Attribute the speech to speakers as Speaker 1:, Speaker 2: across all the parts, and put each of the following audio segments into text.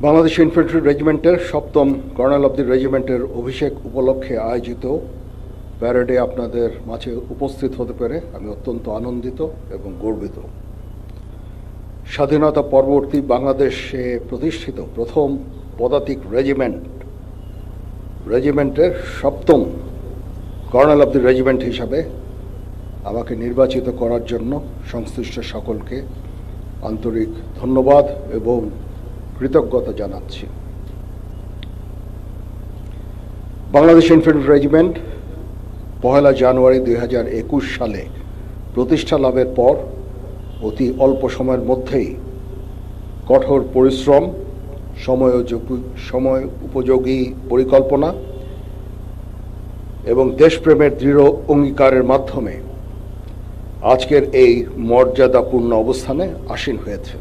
Speaker 1: Bangladesh infantry রেজিমেন্টের ৭ম colonel of দি রেজিমেন্টের অভিষেক উপলক্ষে আয়োজিত প্যারেডে আপনাদের মাঝে উপস্থিত হতে পেরে আমি অত্যন্ত আনন্দিত এবং গর্বিত। স্বাধীনতা পরবর্তী বাংলাদেশে প্রতিষ্ঠিত প্রথম পদাতিক রেজিমেন্টের ৭ম কর্নেল অব দি রেজিমেন্ট হিসাবে আমাকে নির্বাচিত করার জন্য সংশ্লিষ্ট সকলকে আন্তরিক ধন্যবাদ এবং কৃতজ্ঞতা জানাচ্ছি। বাংলাদেশ ইনফ্যান্ট্রি রেজিমেন্ট ১ জানুয়ারি ২০২১ সালে প্রতিষ্ঠা লাভের পর অতি অল্প সময়ের মধ্যেই কঠোর পরিশ্রম, সময় উপযোগী পরিকল্পনা এবং দেশপ্রেমের দৃঢ় অঙ্গীকারের মাধ্যমে আজকের এই মর্যাদাপূর্ণ অবস্থানে আসীন হয়েছে।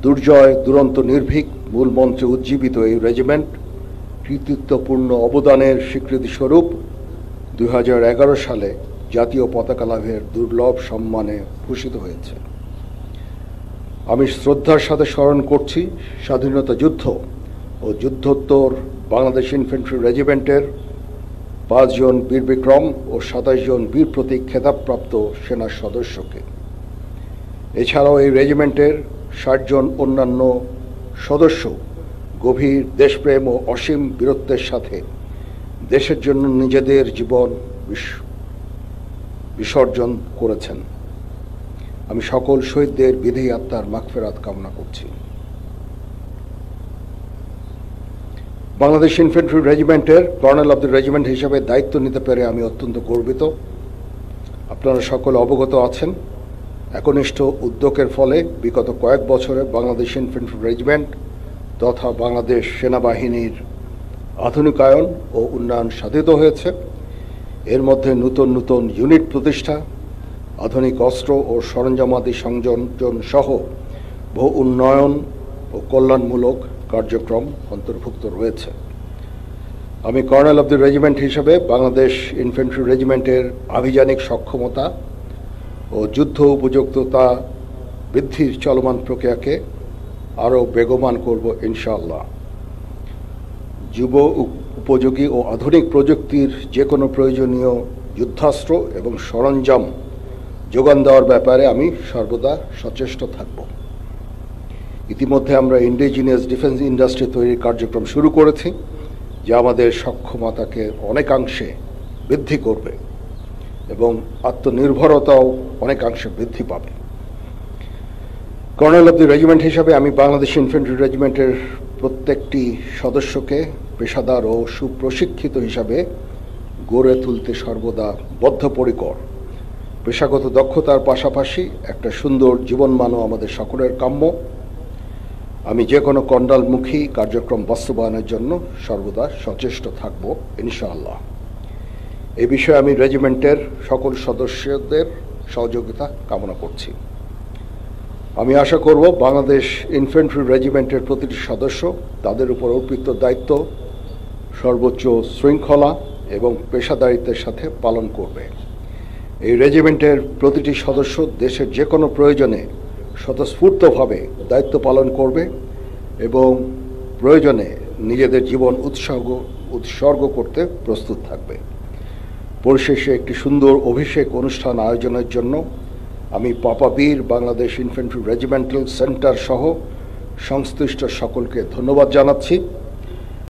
Speaker 1: দুর্জয় দুরন্ত নির্ভীক মূল মন্ত্রে উজ্জীবিত এই রেজিমেন্ট কৃতিত্বপূর্ণ অবদানের স্বীকৃতিস্বরূপ ২০১১ সালে জাতীয় পতাকা লাভের দুর্লভ সম্মানে ভূষিত হয়েছে। আমি শ্রদ্ধার সাথে স্মরণ করছি স্বাধীনতা যুদ্ধ ও যুদ্ধোত্তর বাংলাদেশ ইনফ্যান্ট্রি রেজিমেন্টের ৫ জন বীর বিক্রম ও ২৭ জন বীর প্রতীক খেতাবপ্রাপ্ত সেনা সদস্যকে। এছাড়াও এই রেজিমেন্টের ৬০ জন অন্যান্য সদস্য গভীর দেশপ্রেম ও অসীম বীরত্বের সাথে দেশের জন্য নিজেদের জীবন বিসর্জন করেছেন। আমি সকল শহীদদের বিধি আত্মার মাগফিরাত কামনা করছি। বাংলাদেশ ইনফ্যান্ট্রি রেজিমেন্টের কর্নেল অব দি রেজিমেন্ট হিসেবে দায়িত্ব নিতে পেরে আমি অত্যন্ত গর্বিত। আপনারা সকলে অবগত আছেন, একনিষ্ঠ উদ্যোগের ফলে বিগত কয়েক বছরে বাংলাদেশ ইনফ্যান্ট্রি রেজিমেন্ট তথা বাংলাদেশ সেনাবাহিনীর আধুনিকায়ন ও উন্নয়ন সাধিত হয়েছে। এর মধ্যে নতুন নতুন ইউনিট প্রতিষ্ঠা, আধুনিক অস্ত্র ও সরঞ্জামাদি সংযোজন সহ বহু উন্নয়ন ও কল্যাণমূলক কার্যক্রম অন্তর্ভুক্ত রয়েছে। আমি কর্নেল অব দি রেজিমেন্ট হিসেবে বাংলাদেশ ইনফ্যান্ট্রি রেজিমেন্টের আভিযানিক সক্ষমতা ও যুদ্ধ উপযুক্ততা বৃদ্ধির চলমান প্রক্রিয়াকে আরও বেগবান করব ইনশাআল্লাহ। যুব উপযোগী ও আধুনিক প্রযুক্তির যে কোনো প্রয়োজনীয় যুদ্ধাস্ত্র এবং সরঞ্জাম যোগান দেওয়ার ব্যাপারে আমি সর্বদা সচেষ্ট থাকব। ইতিমধ্যে আমরা ইন্ডিজিনিয়াস ডিফেন্স ইন্ডাস্ট্রি তৈরির কার্যক্রম শুরু করেছি, যা আমাদের সক্ষমতাকে অনেকাংশে বৃদ্ধি করবে এবং আত্মনির্ভরতাও অনেকাংশে বৃদ্ধি পাবে। কর্নেল অব দি রেজিমেন্ট হিসাবে আমি বাংলাদেশ ইনফ্যান্ট্রি রেজিমেন্টের প্রত্যেকটি সদস্যকে পেশাদার ও সুপ্রশিক্ষিত হিসাবে গড়ে তুলতে সর্বদা বদ্ধপরিকর। পেশাগত দক্ষতার পাশাপাশি একটা সুন্দর জীবনমানও আমাদের সকলের কাম্য। আমি যে কোনো কণ্ডালমুখী কার্যক্রম বাস্তবায়নের জন্য সর্বদা সচেষ্ট থাকব ইনশাআল্লাহ। এ বিষয়ে আমি রেজিমেন্টের সকল সদস্যদের সহযোগিতা কামনা করছি। আমি আশা করব বাংলাদেশ ইনফ্যান্ট্রি রেজিমেন্টের প্রতিটি সদস্য তাদের উপর অর্পিত দায়িত্ব সর্বোচ্চ শৃঙ্খলা এবং পেশাদারিত্বের সাথে পালন করবে। এই রেজিমেন্টের প্রতিটি সদস্য দেশের যে কোনো প্রয়োজনে স্বতঃস্ফূর্তভাবে দায়িত্ব পালন করবে এবং প্রয়োজনে নিজেদের জীবন উৎসর্গ করতে প্রস্তুত থাকবে। পরিশেষে একটি সুন্দর অভিষেক অনুষ্ঠান আয়োজনের জন্য আমি পাপাবীর বাংলাদেশ ইনফ্যান্ট্রি রেজিমেন্টাল সেন্টার সহ সংশ্লিষ্ট সকলকে ধন্যবাদ জানাচ্ছি।